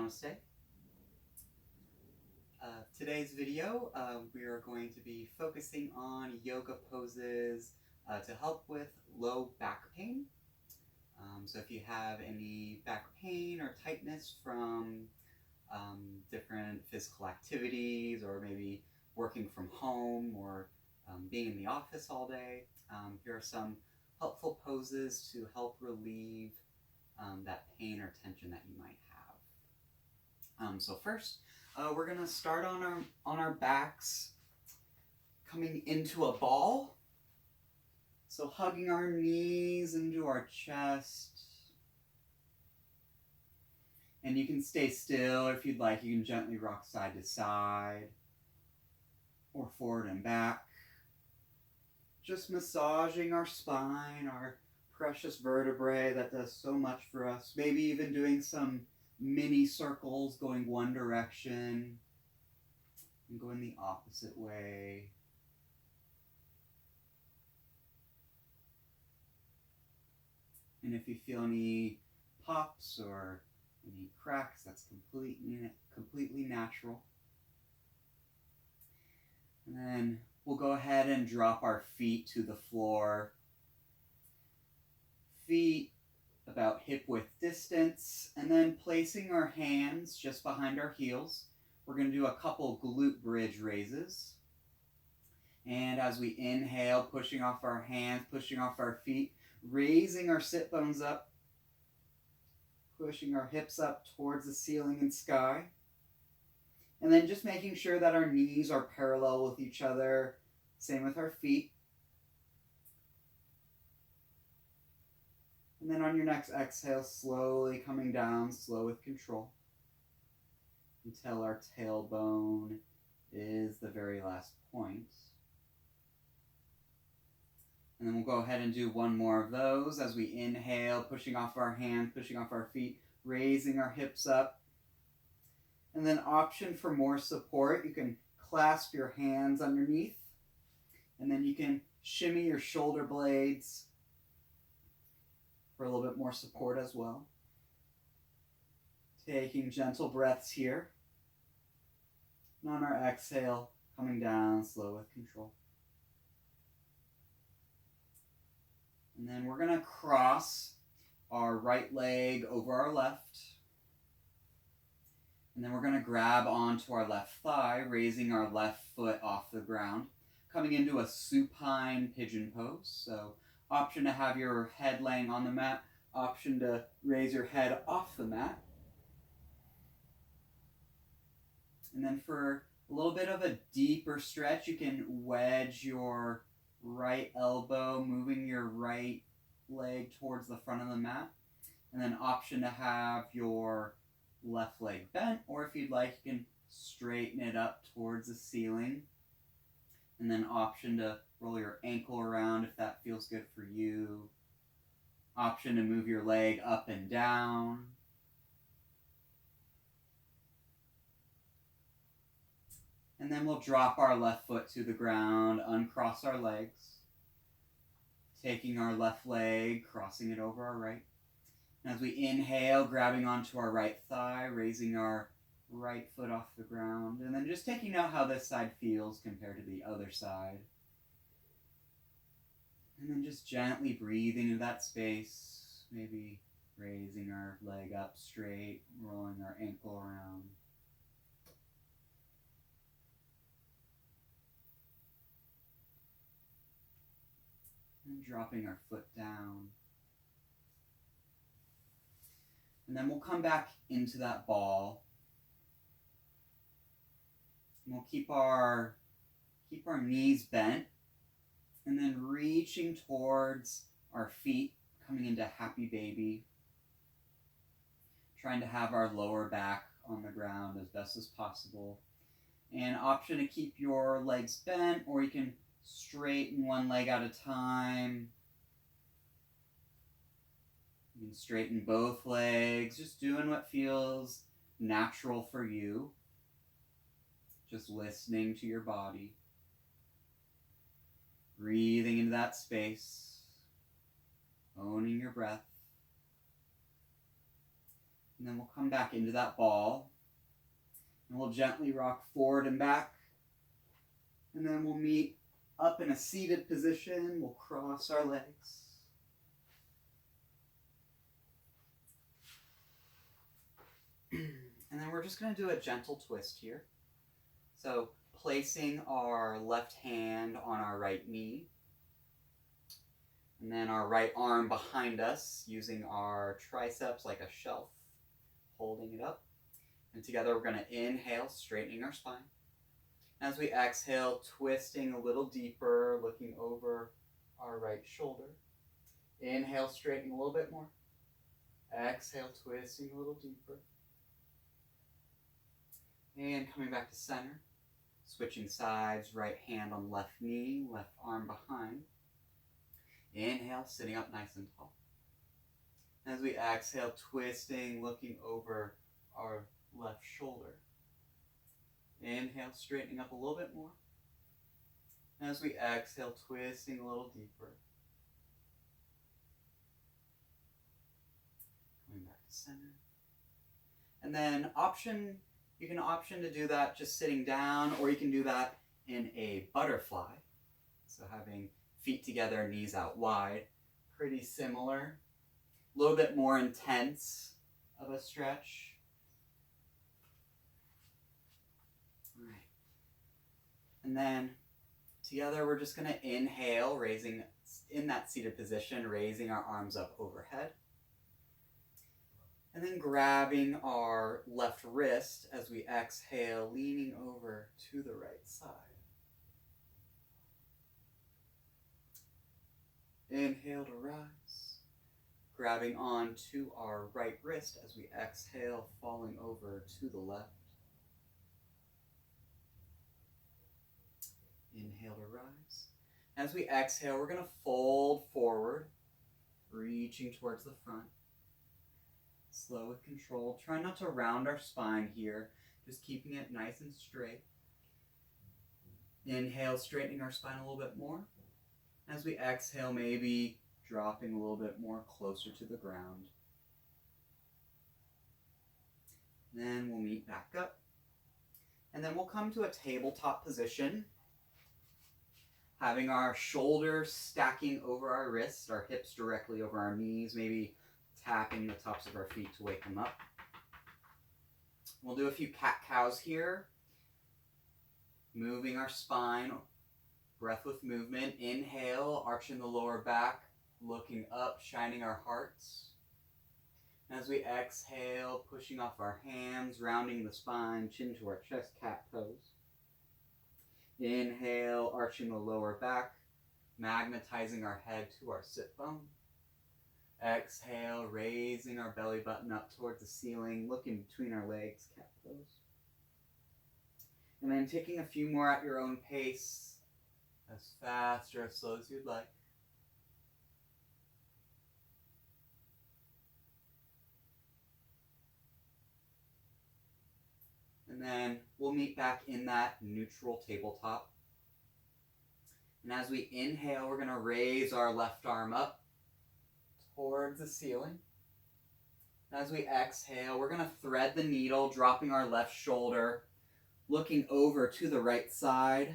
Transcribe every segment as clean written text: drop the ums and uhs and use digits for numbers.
Namaste. Today's video, we are going to be focusing on yoga poses to help with low back pain. So if you have any back pain or tightness from different physical activities, or maybe working from home, or being in the office all day, here are some helpful poses to help relieve that pain or tension that you might have. So first, we're gonna start on our backs, coming into a ball. So hugging our knees into our chest. And you can stay still, or if you'd like, you can gently rock side to side or forward and back. Just massaging our spine, our precious vertebrae that does so much for us. Maybe even doing some mini circles going one direction and going the opposite way. And if you feel any pops or any cracks, that's completely natural. And then we'll go ahead and drop our feet to the floor. Feet about hip width distance, and then placing our hands just behind our heels. We're going to do a couple glute bridge raises. And as we inhale, pushing off our hands, pushing off our feet, raising our sit bones up, pushing our hips up towards the ceiling and sky. And then just making sure that our knees are parallel with each other. Same with our feet. And then on your next exhale, slowly coming down, slow with control, until our tailbone is the very last point. And then we'll go ahead and do one more of those as we inhale, pushing off our hands, pushing off our feet, raising our hips up. And then option for more support, you can clasp your hands underneath, and then you can shimmy your shoulder blades for a little bit more support as well. Taking gentle breaths here. And on our exhale, coming down slow with control. And then we're going to cross our right leg over our left. And then we're going to grab onto our left thigh, raising our left foot off the ground, coming into a supine pigeon pose. So option to have your head laying on the mat, option to raise your head off the mat. And then for a little bit of a deeper stretch, you can wedge your right elbow, moving your right leg towards the front of the mat. And then option to have your left leg bent, or if you'd like, you can straighten it up towards the ceiling. And then option to roll your ankle around if that feels good for you. Option to move your leg up and down. And then we'll drop our left foot to the ground, uncross our legs, taking our left leg, crossing it over our right. And as we inhale, grabbing onto our right thigh, raising our right foot off the ground, and then just taking out how this side feels compared to the other side. And then just gently breathing into that space, maybe raising our leg up straight, rolling our ankle around. And dropping our foot down. And then we'll come back into that ball. And we'll keep our knees bent, and then reaching towards our feet, coming into happy baby. Trying to have our lower back on the ground as best as possible. And option to keep your legs bent, or you can straighten one leg at a time. You can straighten both legs, just doing what feels natural for you. Just listening to your body. Breathing into that space. Owning your breath. And then we'll come back into that ball. And we'll gently rock forward and back. And then we'll meet up in a seated position. We'll cross our legs. And then we're just going to do a gentle twist here. So placing our left hand on our right knee. And then our right arm behind us, using our triceps like a shelf, holding it up. And together we're going to inhale, straightening our spine. As we exhale, twisting a little deeper, looking over our right shoulder. Inhale, straightening a little bit more. Exhale, twisting a little deeper. And coming back to center. Switching sides, right hand on left knee, left arm behind. Inhale, sitting up nice and tall. As we exhale, twisting, looking over our left shoulder. Inhale, straightening up a little bit more. As we exhale, twisting a little deeper. Coming back to center. And then you can option to do that just sitting down, or you can do that in a butterfly. So having feet together, knees out wide. Pretty similar. A little bit more intense of a stretch. All right. And then together we're just going to inhale, raising in that seated position, raising our arms up overhead. And then grabbing our left wrist as we exhale, leaning over to the right side. Inhale to rise. Grabbing onto our right wrist as we exhale, falling over to the left. Inhale to rise. As we exhale, we're going to fold forward, reaching towards the front. Slow with control. Try not to round our spine here, just keeping it nice and straight. Inhale, straightening our spine a little bit more. As we exhale, maybe dropping a little bit more closer to the ground. Then we'll meet back up. And then we'll come to a tabletop position, having our shoulders stacking over our wrists, our hips directly over our knees, maybe tapping the tops of our feet to wake them up. We'll do a few cat-cows here. Moving our spine, breath with movement. Inhale, arching the lower back, looking up, shining our hearts. As we exhale, pushing off our hands, rounding the spine, chin to our chest, cat pose. Inhale, arching the lower back, magnetizing our head to our sit bone. Exhale, raising our belly button up towards the ceiling, looking between our legs, cat pose. And then taking a few more at your own pace, as fast or as slow as you'd like. And then we'll meet back in that neutral tabletop. And as we inhale, we're going to raise our left arm up towards the ceiling. As we exhale, we're going to thread the needle, dropping our left shoulder, looking over to the right side.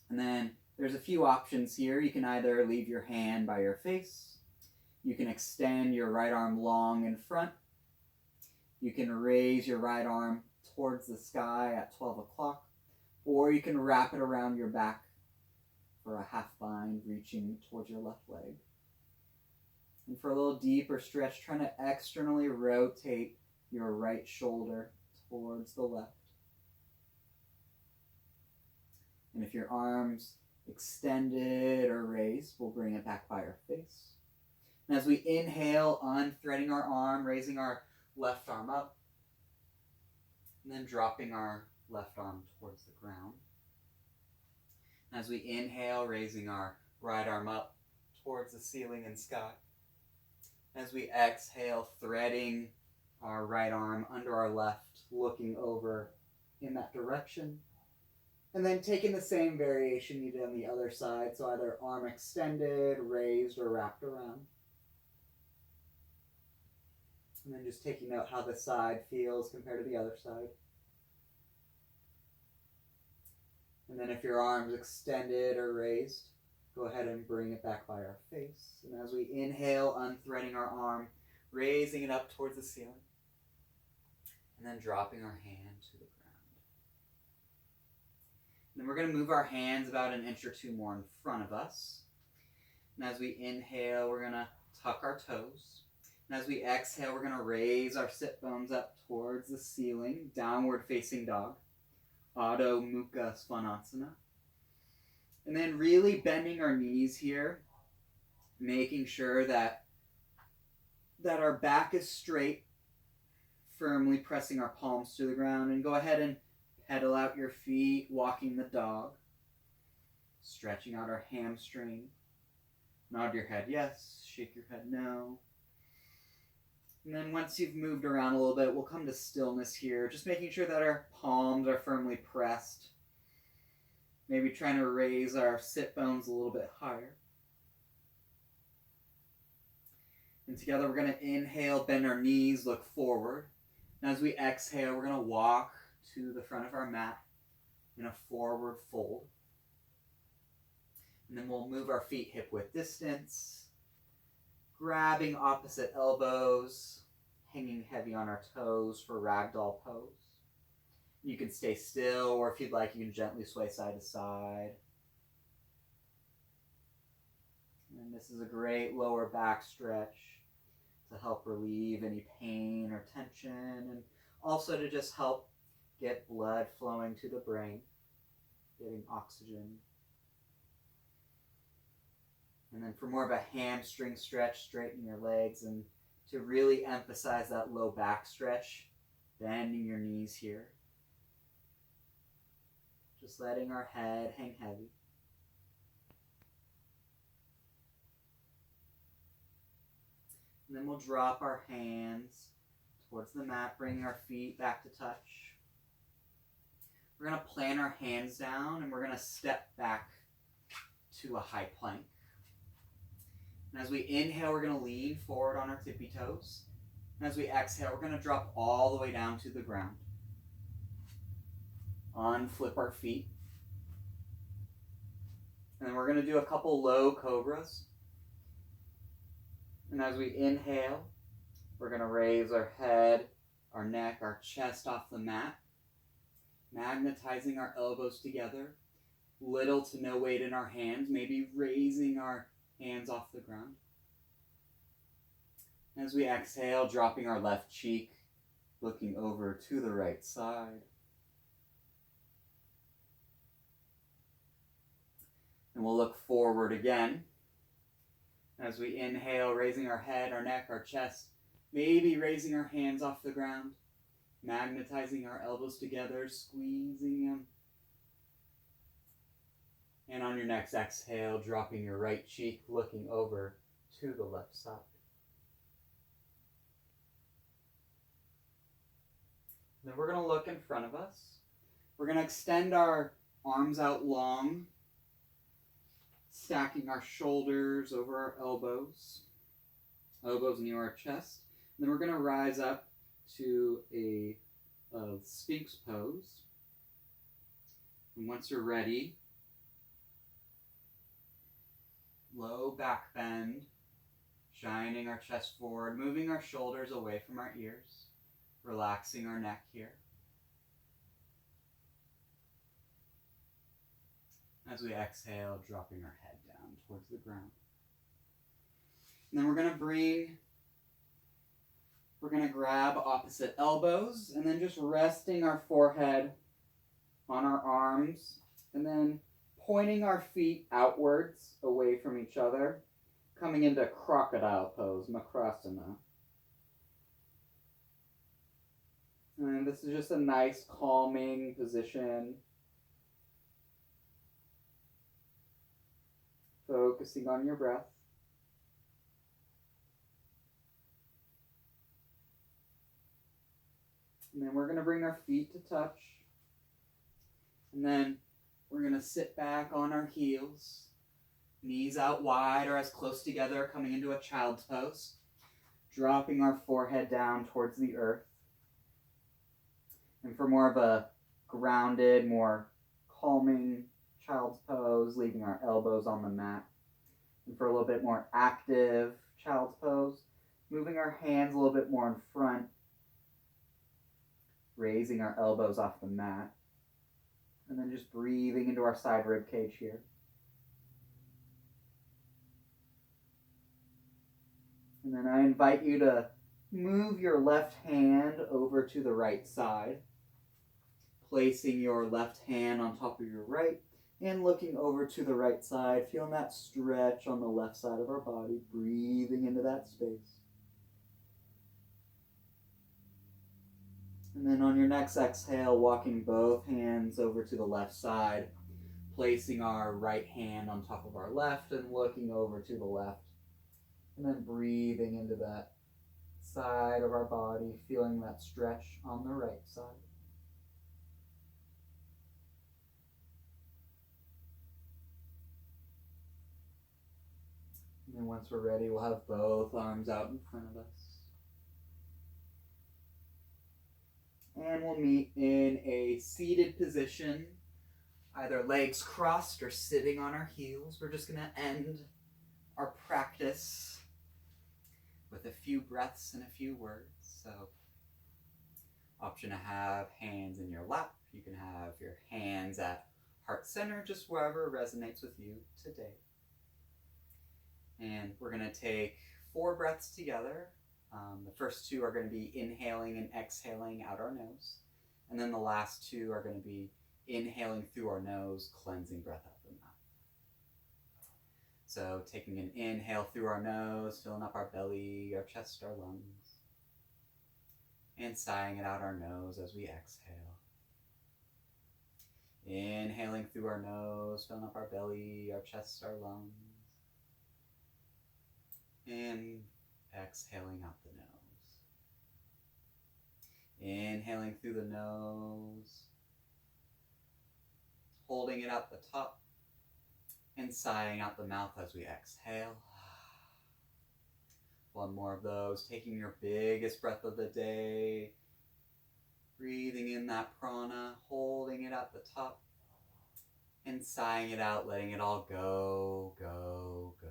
And then there's a few options here. You can either leave your hand by your face. You can extend your right arm long in front. You can raise your right arm towards the sky at 12 o'clock. Or you can wrap it around your back for a half bind, reaching towards your left leg. And for a little deeper stretch, trying to externally rotate your right shoulder towards the left. And if your arms extended or raised, we'll bring it back by our face. And as we inhale, unthreading our arm, raising our left arm up, and then dropping our left arm towards the ground. And as we inhale, raising our right arm up towards the ceiling and sky. As we exhale, threading our right arm under our left, looking over in that direction. And then taking the same variation you did on the other side, so either arm extended, raised, or wrapped around. And then just taking note how the side feels compared to the other side. And then if your arm's extended or raised, go ahead and bring it back by our face. And as we inhale, unthreading our arm, raising it up towards the ceiling. And then dropping our hand to the ground. And then we're going to move our hands about an inch or two more in front of us. And as we inhale, we're going to tuck our toes. And as we exhale, we're going to raise our sit bones up towards the ceiling, downward facing dog, Adho Mukha Svanasana. And then really bending our knees here, making sure that our back is straight, firmly pressing our palms to the ground. And go ahead and pedal out your feet, walking the dog, stretching out our hamstring. Nod your head yes, shake your head no. And then once you've moved around a little bit, we'll come to stillness here, just making sure that our palms are firmly pressed. Maybe trying to raise our sit bones a little bit higher. And together we're going to inhale, bend our knees, look forward. And as we exhale, we're going to walk to the front of our mat in a forward fold. And then we'll move our feet hip-width distance, grabbing opposite elbows, hanging heavy on our toes for ragdoll pose. You can stay still, or if you'd like, you can gently sway side to side. And this is a great lower back stretch to help relieve any pain or tension, and also to just help get blood flowing to the brain, getting oxygen. And then for more of a hamstring stretch, straighten your legs, and to really emphasize that low back stretch, bending your knees here. Just letting our head hang heavy. And then we'll drop our hands towards the mat, bringing our feet back to touch. We're going to plant our hands down, and we're going to step back to a high plank. And as we inhale, we're going to lean forward on our tippy toes. And as we exhale, we're going to drop all the way down to the ground. Unflip our feet. And then we're going to do a couple low cobras. And as we inhale, we're going to raise our head, our neck, our chest off the mat, magnetizing our elbows together, little to no weight in our hands, maybe raising our hands off the ground. As we exhale, dropping our left cheek, looking over to the right side. And we'll look forward again. As we inhale, raising our head, our neck, our chest, maybe raising our hands off the ground, magnetizing our elbows together, squeezing them. And on your next exhale, dropping your right cheek, looking over to the left side. Then we're going to look in front of us. We're going to extend our arms out long, stacking our shoulders over our elbows near our chest. And then we're going to rise up to a Sphinx pose. And once you're ready, low back bend, shining our chest forward, moving our shoulders away from our ears, relaxing our neck here. As we exhale, dropping our head down towards the ground. And then we're going to grab opposite elbows, and then just resting our forehead on our arms, and then pointing our feet outwards away from each other, coming into crocodile pose, Makrasana. And this is just a nice calming position. Focusing on your breath. And then we're going to bring our feet to touch. And then we're going to sit back on our heels. Knees out wide or as close together, coming into a child's pose. dropping our forehead down towards the earth. And for more of a grounded, more calming child's pose, leaving our elbows on the mat. And for a little bit more active child's pose, moving our hands a little bit more in front, raising our elbows off the mat, and then just breathing into our side rib cage here. And then I invite you to move your left hand over to the right side, placing your left hand on top of your right and looking over to the right side, feeling that stretch on the left side of our body, breathing into that space. And then on your next exhale, walking both hands over to the left side, placing our right hand on top of our left and looking over to the left. And then breathing into that side of our body, feeling that stretch on the right side. And then once we're ready, we'll have both arms out in front of us. And we'll meet in a seated position, either legs crossed or sitting on our heels. We're just going to end our practice with a few breaths and a few words. So, option to have hands in your lap. You can have your hands at heart center, just wherever resonates with you today. And we're going to take 4 breaths together. The first 2 are going to be inhaling and exhaling out our nose. And then the last 2 are going to be inhaling through our nose, cleansing breath out the mouth. So taking an inhale through our nose, filling up our belly, our chest, our lungs. And sighing it out our nose as we exhale. Inhaling through our nose, filling up our belly, our chest, our lungs. And exhaling out the nose. Inhaling through the nose. Holding it at the top. And sighing out the mouth as we exhale. 1 more of those. Taking your biggest breath of the day. Breathing in that prana. Holding it at the top. And sighing it out, letting it all go, go, go.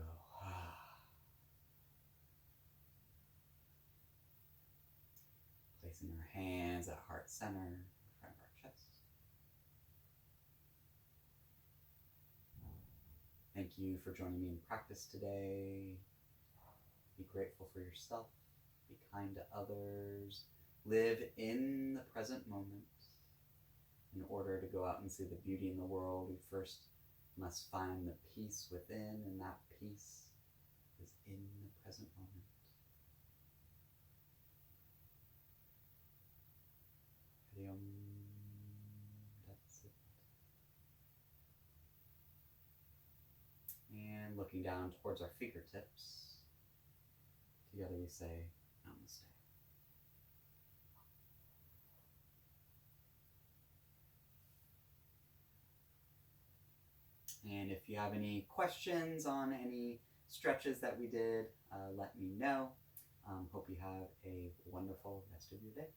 Placing our hands at heart center, in front of our chest. Thank you for joining me in practice today. Be grateful for yourself. Be kind to others. Live in the present moment. In order to go out and see the beauty in the world, we first must find the peace within, and that peace is in the present moment. That's it. And looking down towards our fingertips, together we say Namaste. And if you have any questions on any stretches that we did, let me know. Hope you have a wonderful rest of your day.